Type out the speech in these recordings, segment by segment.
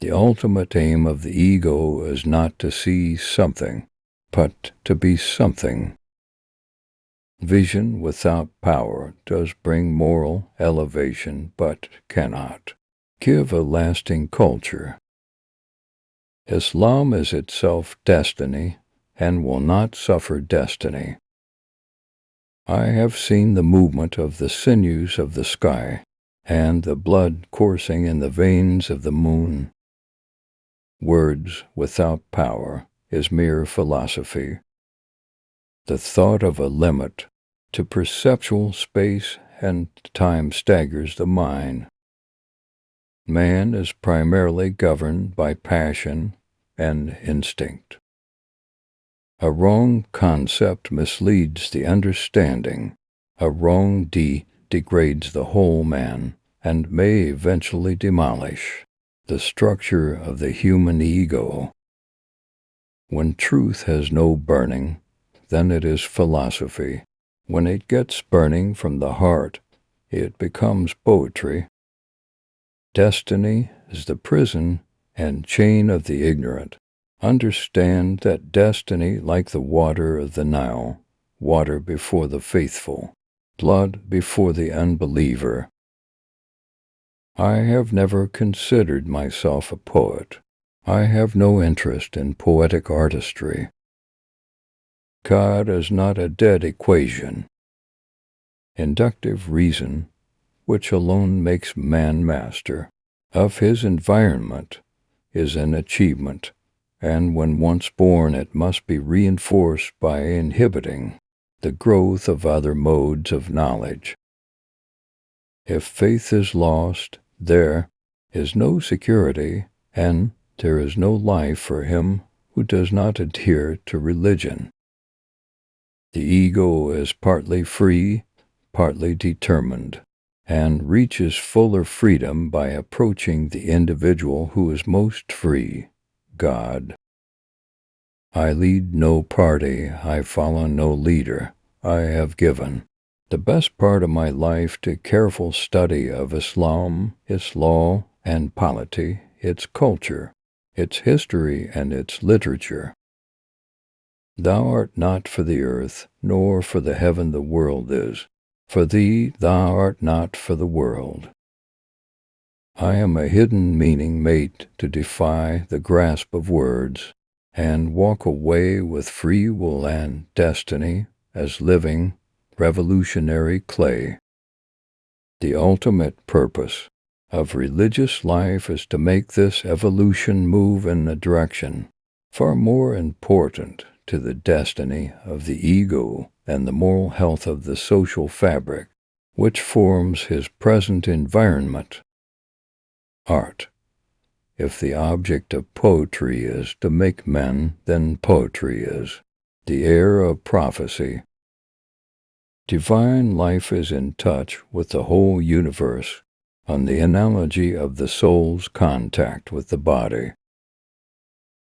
The ultimate aim of the ego is not to see something, but to be something. Vision without power does bring moral elevation, but cannot give a lasting culture. Islam is itself destiny and will not suffer destiny. I have seen the movement of the sinews of the sky and the blood coursing in the veins of the moon. Words without power is mere philosophy. The thought of a limit to perceptual space and time staggers the mind. Man is primarily governed by passion and instinct. A wrong concept misleads the understanding. A wrong deed degrades the whole man and may eventually demolish the structure of the human ego. When truth has no burning, then it is philosophy. When it gets burning from the heart, it becomes poetry. Destiny is the prison and chain of the ignorant. Understand that destiny, like the water of the Nile, water before the faithful, blood before the unbeliever. I have never considered myself a poet. I have no interest in poetic artistry. God is not a dead equation. Inductive reason, which alone makes man master of his environment, is an achievement, and when once born it must be reinforced by inhibiting the growth of other modes of knowledge. If faith is lost, there is no security, and there is no life for him who does not adhere to religion. The ego is partly free, partly determined, and reaches fuller freedom by approaching the individual who is most free, God. I lead no party, I follow no leader. I have given the best part of my life to careful study of Islam, its law and polity, its culture, its history, and its literature. Thou art not for the earth, nor for the heaven the world is. For thee, thou art not for the world. I am a hidden meaning made to defy the grasp of words, and walk away with free will and destiny as living, revolutionary clay. The ultimate purpose of religious life is to make this evolution move in a direction far more important to the destiny of the ego and the moral health of the social fabric, which forms his present environment. Art. If the object of poetry is to make men, then poetry is the air of prophecy. Divine life is in touch with the whole universe on the analogy of the soul's contact with the body.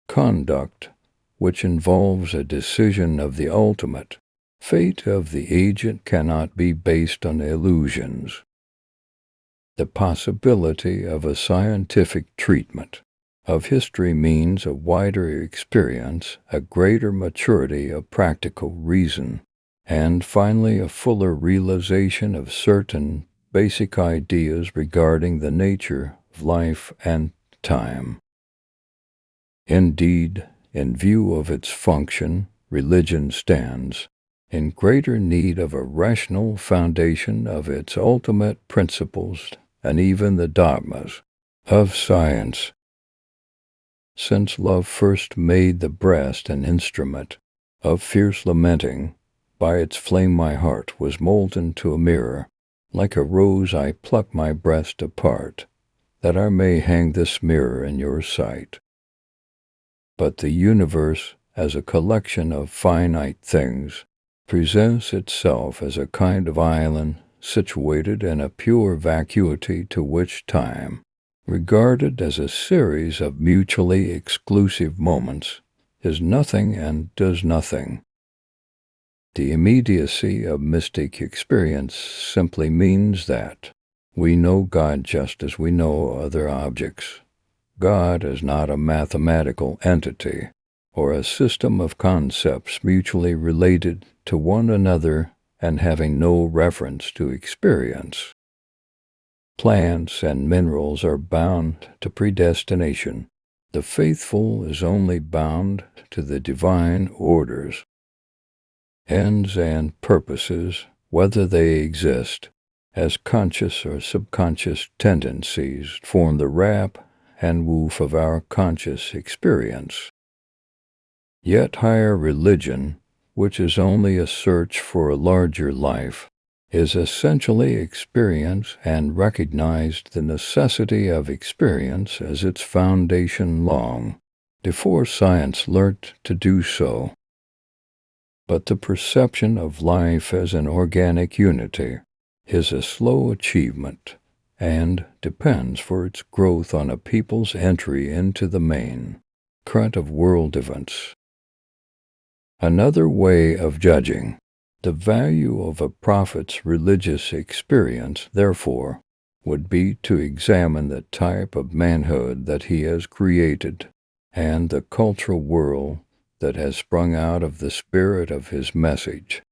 Conduct, which involves a decision of the ultimate fate of the agent, cannot be based on illusions. The possibility of a scientific treatment of history means a wider experience, a greater maturity of practical reason, and finally a fuller realization of certain basic ideas regarding the nature of life and time. Indeed, in view of its function, religion stands in greater need of a rational foundation of its ultimate principles and even the dogmas of science. Since love first made the breast an instrument of fierce lamenting, by its flame my heart was molten to a mirror. Like a rose I pluck my breast apart, that I may hang this mirror in your sight. But the universe, as a collection of finite things, presents itself as a kind of island situated in a pure vacuity to which time, regarded as a series of mutually exclusive moments, is nothing and does nothing. The immediacy of mystic experience simply means that we know God just as we know other objects. God is not a mathematical entity or a system of concepts mutually related to one another and having no reference to experience. Plants and minerals are bound to predestination. The faithful is only bound to the divine orders. Ends and purposes, whether they exist as conscious or subconscious tendencies, form the wrap and woof of our conscious experience. Yet higher religion, which is only a search for a larger life, is essentially experience and recognized the necessity of experience as its foundation long before science learnt to do so. But the perception of life as an organic unity is a slow achievement and depends for its growth on a people's entry into the main current of world events. Another way of judging the value of a prophet's religious experience, therefore, would be to examine the type of manhood that he has created and the cultural world that has sprung out of the spirit of his message.